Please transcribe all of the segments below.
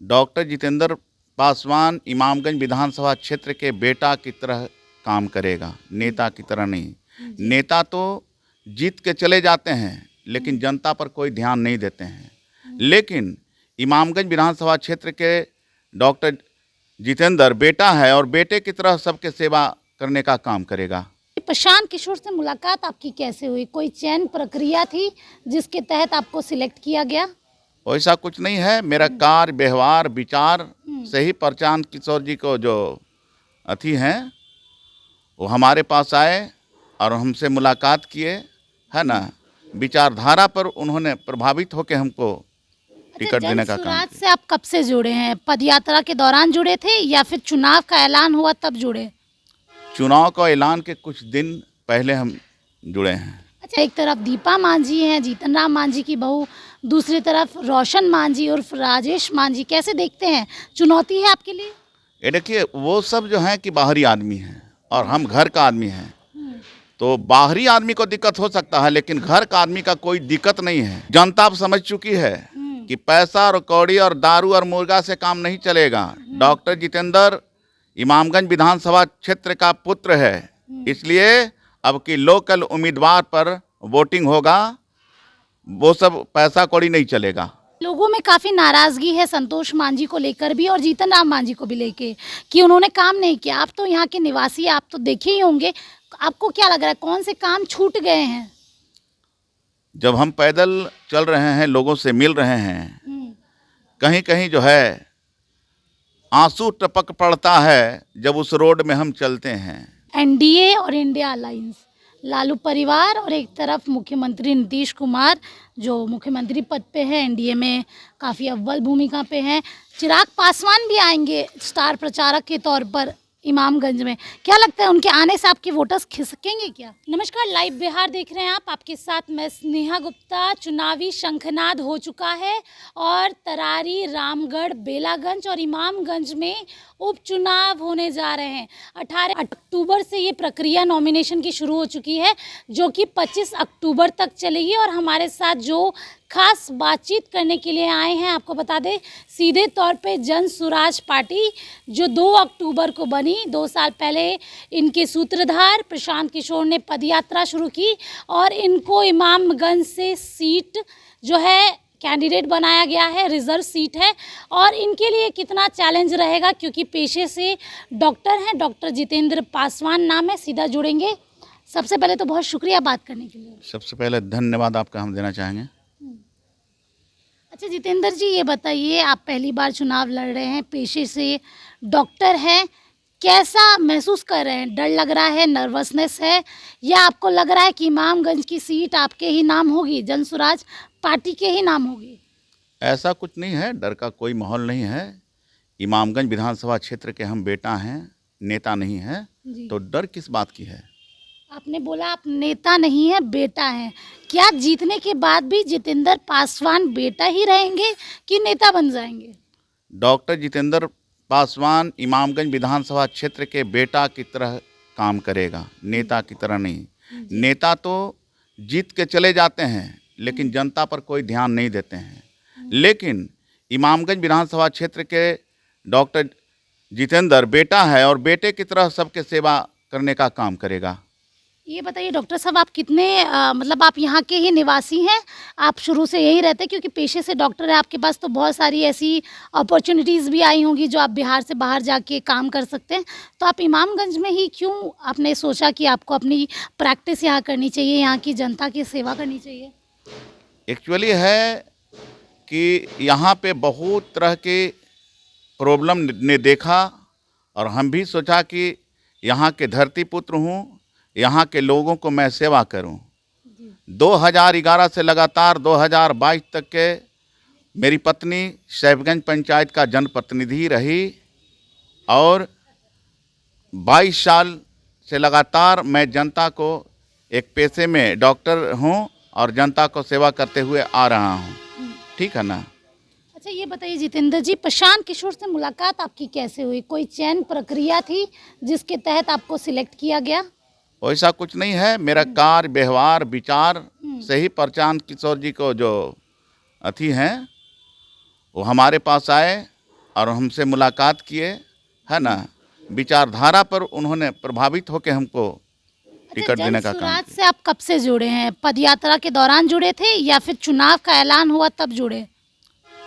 Doctor Jitendra Paswan Imamganj विधानसभा क्षेत्र के बेटा की तरह काम करेगा, नेता की तरह नहीं। नेता तो जीत के चले जाते हैं लेकिन जनता पर कोई ध्यान नहीं देते हैं। लेकिन इमामगंज विधानसभा क्षेत्र के डॉक्टर जितेंद्र बेटा है और बेटे की तरह सबके सेवा करने का काम करेगा। प्रशांत किशोर से मुलाकात आपकी कैसे हुई? कोई चयन प्रक्रिया थी जिसके तहत आपको सिलेक्ट किया गया? वैसा कुछ नहीं है, मेरा कार्य व्यवहार विचार से ही प्रशांत किशोर जी को जो अथी हैं वो हमारे पास आए और हमसे मुलाकात किए, है ना। विचारधारा पर उन्होंने प्रभावित होकर हमको टिकट देने का काम जनसुराज किया। से आप कब से जुड़े हैं? पदयात्रा के दौरान जुड़े थे या फिर चुनाव का ऐलान हुआ तब जुड़े? चुनाव का ऐलान के कुछ दिन पहले हम जुड़े हैं। अच्छा, एक तरफ दीपा मांझी हैं, जीतन राम मांझी की बहू, दूसरी तरफ रोशन मांझी और राजेश मांझी, कैसे देखते हैं? चुनौती है आपके लिए? ये देखिए, वो सब जो हैं कि बाहरी आदमी हैं और हम घर का आदमी हैं, तो बाहरी आदमी को दिक्कत हो सकता है लेकिन घर का आदमी का कोई दिक्कत नहीं है। जनता अब समझ चुकी है कि पैसा और कौड़ी और दारू और मुर्गा से काम नहीं चलेगा। डॉक्टर जितेंद्र इमामगंज विधानसभा क्षेत्र का पुत्र है, इसलिए अब की लोकल उम्मीदवार पर वोटिंग होगा, वो सब पैसा कौड़ी नहीं चलेगा। लोगों में काफ़ी नाराज़गी है संतोष मांझी को लेकर भी और जीतन राम मांझी को भी लेके कि उन्होंने काम नहीं किया। आप तो यहाँ के निवासी हैं, आप तो देखे ही होंगे, आपको क्या लग रहा है कौन से काम छूट गए हैं? जब हम पैदल चल रहे हैं, लोगों से मिल रहे हैं, कहीं कहीं जो है आंसू टपक पड़ता है जब उस रोड में हम चलते हैं। एनडीए और इंडिया अलायंस, लालू परिवार और एक तरफ मुख्यमंत्री नीतीश कुमार जो मुख्यमंत्री पद पे है, एनडीए में काफ़ी अव्वल भूमिका पे हैं। चिराग पासवान भी आएंगे स्टार प्रचारक के तौर पर इमामगंज में, क्या लगता है उनके आने से आपके वोटर्स खिसकेंगे क्या? नमस्कार, लाइव बिहार देख रहे हैं आप, आपके साथ मैं स्नेहा गुप्ता। चुनावी शंखनाद हो चुका है और तरारी, रामगढ़, बेलागंज और इमामगंज में उपचुनाव होने जा रहे हैं। 18 अक्टूबर से ये प्रक्रिया नॉमिनेशन की शुरू हो चुकी है जो कि 25 अक्टूबर तक चलेगी। और हमारे साथ जो खास बातचीत करने के लिए आए हैं, आपको बता दें सीधे तौर पे जनसुराज पार्टी जो 2 अक्टूबर को बनी, 2 साल पहले इनके सूत्रधार प्रशांत किशोर ने पदयात्रा शुरू की और इनको इमामगंज से सीट जो है कैंडिडेट बनाया गया है, रिजर्व सीट है। और इनके लिए कितना चैलेंज रहेगा क्योंकि पेशे से डॉक्टर हैं, डॉक्टर जितेंद्र पासवान नाम है। सीधा जुड़ेंगे। सबसे पहले तो बहुत शुक्रिया बात करने के लिए। सबसे पहले धन्यवाद आपका हम देना चाहेंगे। अच्छा जितेंद्र जी, ये बताइए, आप पहली बार चुनाव लड़ रहे हैं, पेशे से डॉक्टर हैं, कैसा महसूस कर रहे हैं? डर लग रहा है, नर्वसनेस है, या आपको लग रहा है कि इमामगंज की सीट आपके ही नाम होगी, जनसुराज पार्टी के ही नाम होगी? ऐसा कुछ नहीं है, डर का कोई माहौल नहीं है। इमामगंज विधानसभा क्षेत्र के हम बेटा हैं, नेता नहीं हैं, तो डर किस बात की है? आपने बोला आप नेता नहीं है, बेटा हैं। क्या जीतने के बाद भी जितेंद्र पासवान बेटा ही रहेंगे कि नेता बन जाएंगे? डॉक्टर जितेंद्र पासवान इमामगंज विधानसभा क्षेत्र के बेटा की तरह काम करेगा, नेता की तरह नहीं। नेता तो जीत के चले जाते हैं लेकिन जनता पर कोई ध्यान नहीं देते हैं। लेकिन इमामगंज विधानसभा क्षेत्र के डॉक्टर जितेंद्र बेटा है और बेटे की तरह सबके सेवा करने का काम करेगा। ये बताइए डॉक्टर साहब, आप कितने मतलब आप यहाँ के ही निवासी हैं? आप शुरू से यहीं रहते हैं? क्योंकि पेशे से डॉक्टर है, आपके पास तो बहुत सारी ऐसी अपॉर्चुनिटीज़ भी आई होंगी जो आप बिहार से बाहर जाके काम कर सकते हैं, तो आप इमामगंज में ही क्यों आपने सोचा कि आपको अपनी प्रैक्टिस यहाँ करनी चाहिए, यहाँ की जनता की सेवा करनी चाहिए? एक्चुअली है कि यहाँ पे बहुत तरह के प्रॉब्लम ने देखा और हम भी सोचा कि यहाँ के धरती पुत्र हूँ, यहाँ के लोगों को मैं सेवा करूं। 2011 से लगातार 2022 तक के मेरी पत्नी सैफगंज पंचायत का जनप्रतिनिधि रही और 22 साल से लगातार मैं जनता को एक पेशे में डॉक्टर हूं और जनता को सेवा करते हुए आ रहा हूं। ठीक है ना। अच्छा ये बताइए जितेंद्र जी, प्रशांत किशोर से मुलाकात आपकी कैसे हुई? कोई चयन प्रक्रिया थी जिसके तहत आपको सिलेक्ट किया गया? वैसा कुछ नहीं है, मेरा कार्य व्यवहार विचार से ही प्रशांत किशोर जी को जो अथी हैं वो हमारे पास आए और हमसे मुलाकात किए, है ना, विचारधारा पर उन्होंने प्रभावित होकर हमको टिकट देने का काम जनसुराज किया। से आप कब से जुड़े हैं? पदयात्रा के दौरान जुड़े थे या फिर चुनाव का ऐलान हुआ तब जुड़े?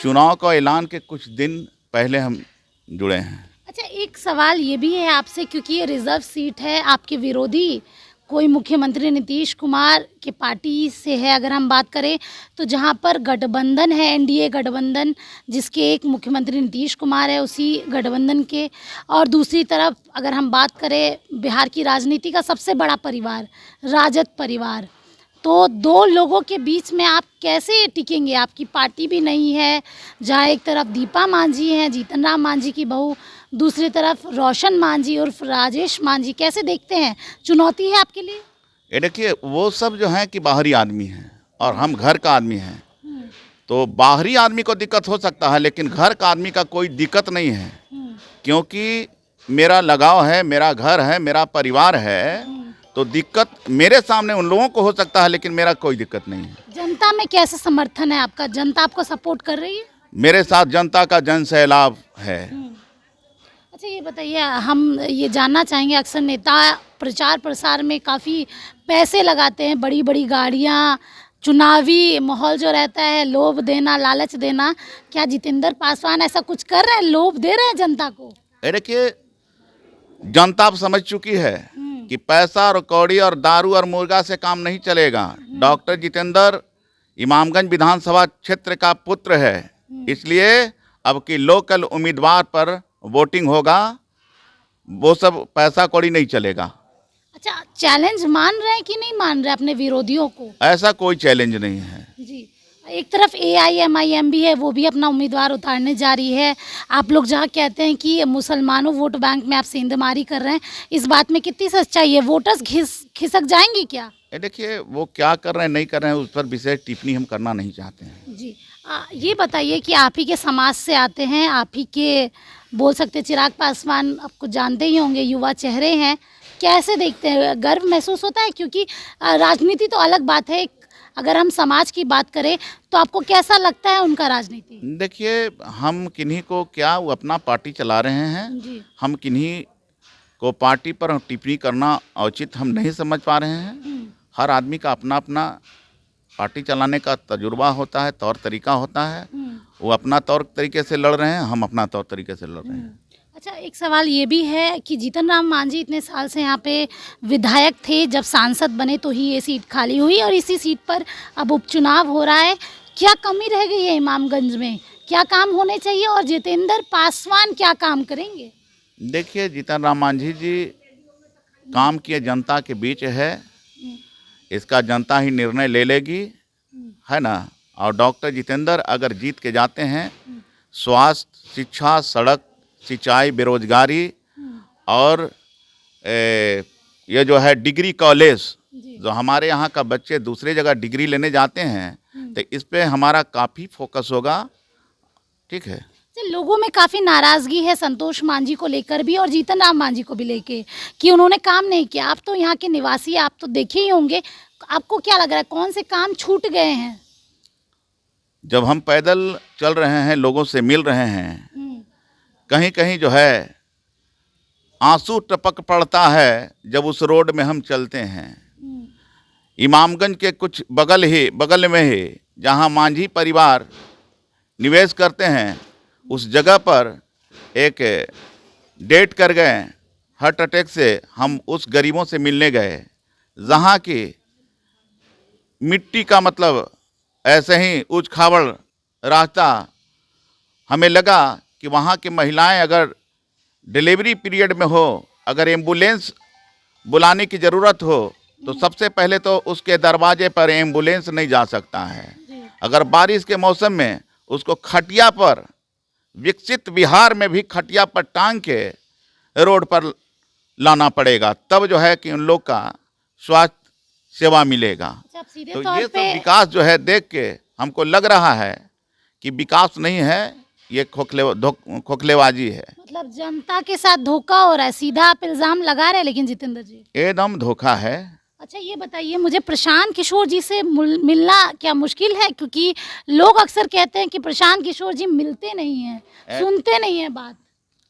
चुनाव का ऐलान के कुछ दिन पहले हम जुड़े हैं। अच्छा, एक सवाल ये भी है आपसे, क्योंकि ये रिजर्व सीट है, आपके विरोधी कोई मुख्यमंत्री नीतीश कुमार की पार्टी से है अगर हम बात करें, तो जहाँ पर गठबंधन है, एनडीए गठबंधन, जिसके एक मुख्यमंत्री नीतीश कुमार है उसी गठबंधन के, और दूसरी तरफ अगर हम बात करें बिहार की राजनीति का सबसे बड़ा परिवार राजद परिवार, तो दो लोगों के बीच में आप कैसे टिकेंगे? आपकी पार्टी भी नहीं है, जहाँ एक तरफ दीपा मांझी हैं, जीतन राम मांझी की बहू, दूसरी तरफ रोशन मांझी उर्फ राजेश मांझी, कैसे देखते हैं? चुनौती है आपके लिए? ये देखिए, वो सब जो हैं कि बाहरी आदमी हैं और हम घर का आदमी हैं, तो बाहरी आदमी को दिक्कत हो सकता है, लेकिन घर का आदमी का कोई दिक्कत नहीं है, क्योंकि मेरा लगाव है, मेरा घर है, मेरा परिवार है। तो दिक्कत मेरे सामने उन लोगों को हो सकता है, लेकिन मेरा कोई दिक्कत नहीं है। जनता में कैसे समर्थन है आपका? जनता आपको सपोर्ट कर रही है? मेरे साथ जनता का जन सैलाब है। अच्छा, ये बताइए, हम ये जानना चाहेंगे, अक्सर नेता प्रचार प्रसार में काफ़ी पैसे लगाते हैं, बड़ी बड़ी गाड़ियाँ, चुनावी माहौल जो रहता है, लोभ देना, लालच देना, क्या जितेंद्र पासवान ऐसा कुछ कर रहे हैं, लोभ दे रहे हैं जनता को? ये देखिए, जनता अब समझ चुकी है कि पैसा और कौड़ी और दारू और मुर्गा से काम नहीं चलेगा। डॉक्टर जितेंद्र इमामगंज विधानसभा क्षेत्र का पुत्र है, इसलिए अब की लोकल उम्मीदवार पर वोटिंग होगा, वो सब पैसा कौड़ी नहीं चलेगा। अच्छा, चैलेंज मान रहे हैं कि नहीं मान रहे अपने विरोधियों को? ऐसा कोई चैलेंज नहीं है जी, एक तरफ AIMIM भी है, वो भी अपना उम्मीदवार उतारने जा रही है। आप लोग जहाँ कहते हैं कि मुसलमानों वोट बैंक में आप सेंधमारी कर रहे हैं, इस बात में कितनी सच्चाई है? वोटर्स खिसक जाएंगे क्या? ये देखिए, वो क्या कर रहे हैं नहीं कर रहे हैं उस पर विशेष टिप्पणी हम करना नहीं चाहते हैं। जी, ये बताइए कि आप ही के समाज से आते हैं, आप ही के बोल सकते हैं, चिराग पासवान आपको जानते ही होंगे, युवा चेहरे हैं, कैसे देखते हैं? गर्व महसूस होता है? क्योंकि राजनीति तो अलग बात है, अगर हम समाज की बात करें तो आपको कैसा लगता है उनका राजनीति? देखिए, हम किन्हीं को क्या, वो अपना पार्टी चला रहे हैं, जी, हम किन्हीं को पार्टी पर टिप्पणी करना उचित हम नहीं समझ पा रहे हैं। हर आदमी का अपना अपना पार्टी चलाने का तजुर्बा होता है, तौर तरीका होता है। वो अपना तौर तरीके से लड़ रहे हैं, हम अपना तौर तरीके से लड़ रहे हैं। अच्छा, एक सवाल ये भी है कि जीतन राम मांझी इतने साल से यहाँ पे विधायक थे, जब सांसद बने तो ही ये सीट खाली हुई और इसी सीट पर अब उपचुनाव हो रहा है। क्या कमी रह गई है इमामगंज में? क्या काम होने चाहिए और जितेंद्र पासवान क्या काम करेंगे? देखिए, जीतन राम मांझी जी काम किए जनता के बीच है, इसका जनता ही निर्णय ले लेगी, है ना। और डॉक्टर जितेंद्र अगर जीत के जाते हैं, स्वास्थ्य, शिक्षा, सड़क, सिंचाई, बेरोजगारी और ये जो है डिग्री कॉलेज, जो हमारे यहाँ का बच्चे दूसरे जगह डिग्री लेने जाते हैं, तो इस पे हमारा काफ़ी फोकस होगा। ठीक है। लोगों में काफ़ी नाराज़गी है संतोष मांझी को लेकर भी और जीतन राम मांझी को भी लेके कि उन्होंने काम नहीं किया। आप तो यहाँ के निवासी, आप तो देखे ही होंगे, आपको क्या लग रहा है कौन से काम छूट गए हैं? जब हम पैदल चल रहे हैं, लोगों से मिल रहे हैं, कहीं कहीं जो है आंसू टपक पड़ता है जब उस रोड में हम चलते हैं। इमामगंज के कुछ बगल में ही जहाँ मांझी परिवार निवेश करते हैं, उस जगह पर एक डेट कर गए हार्ट अटैक से। हम उस गरीबों से मिलने गए जहाँ की मिट्टी का मतलब ऐसे ही ऊंच खाबड़ रास्ता। हमें लगा कि वहाँ की महिलाएं अगर डिलीवरी पीरियड में हो, अगर एम्बुलेंस बुलाने की ज़रूरत हो, तो सबसे पहले तो उसके दरवाजे पर एम्बुलेंस नहीं जा सकता है। अगर बारिश के मौसम में उसको खटिया पर, विकसित बिहार में भी खटिया पर टांग के रोड पर लाना पड़ेगा, तब जो है कि उन लोग का स्वास्थ्य सेवा मिलेगा। तो ये सब विकास जो है देख के हमको लग रहा है कि विकास नहीं है, ये खोखलेबाजी है। मतलब जनता के साथ धोखा हो रहा है, सीधा आप इल्जाम लगा रहे हैं। लेकिन जितेंद्र जी, एकदम धोखा है। अच्छा ये बताइए मुझे, प्रशांत किशोर जी से मिलना क्या मुश्किल है? क्योंकि लोग अक्सर कहते हैं कि प्रशांत किशोर जी मिलते नहीं हैं, ऐ- सुनते नहीं हैं बात।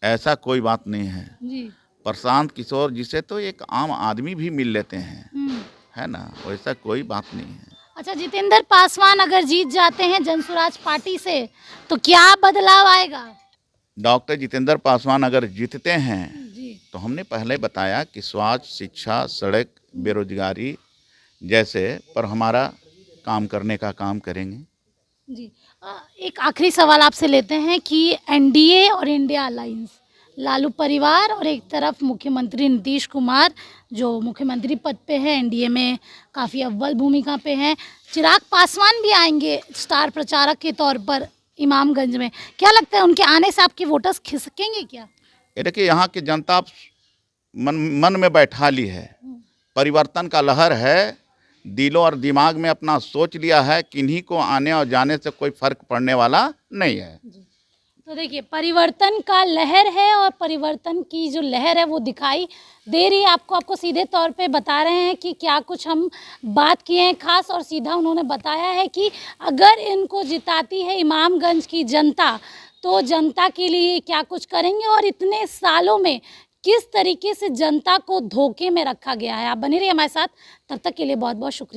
ऐसा कोई बात नहीं है। जी। प्रशांत किशोर जी से तो एक आम आदमी भी मिल लेते हैं, हम्म। है ना, वैसा कोई बात नहीं है। अच्छा, जितेंद्र पासवान अगर जीत जाते हैं जनसुराज पार्टी से तो क्या बदलाव आएगा? डॉक्टर जितेंद्र पासवान अगर जीतते हैं जी। तो हमने पहले बताया कि स्वास्थ्य, शिक्षा, सड़क, बेरोजगारी जैसे पर हमारा काम करने का काम करेंगे। जी। एक आखिरी सवाल आपसे लेते हैं कि एनडीए और इंडिया अलायंस, लालू परिवार और एक तरफ मुख्यमंत्री नीतीश कुमार जो मुख्यमंत्री पद पे है, एनडीए में काफ़ी अव्वल भूमिका पे हैं, चिराग पासवान भी आएंगे स्टार प्रचारक के तौर पर इमामगंज में। क्या लगता है उनके आने से आपके वोटर्स खिसकेंगे क्या? ये देखिए, यहाँ की जनता मन मन में बैठा ली है, परिवर्तन का लहर है, दिलों और दिमाग में अपना सोच लिया है, किन्हीं को आने और जाने से कोई फर्क पड़ने वाला नहीं है। तो देखिए, परिवर्तन का लहर है और परिवर्तन की जो लहर है वो दिखाई दे रही है आपको। आपको सीधे तौर पे बता रहे हैं कि क्या कुछ हम बात किए हैं खास, और सीधा उन्होंने बताया है कि अगर इनको जिताती है इमामगंज की जनता तो जनता के लिए क्या कुछ करेंगे और इतने सालों में किस तरीके से जनता को धोखे में रखा गया है। आप बने रहिए हमारे साथ, तब तक के लिए बहुत बहुत शुक्रिया।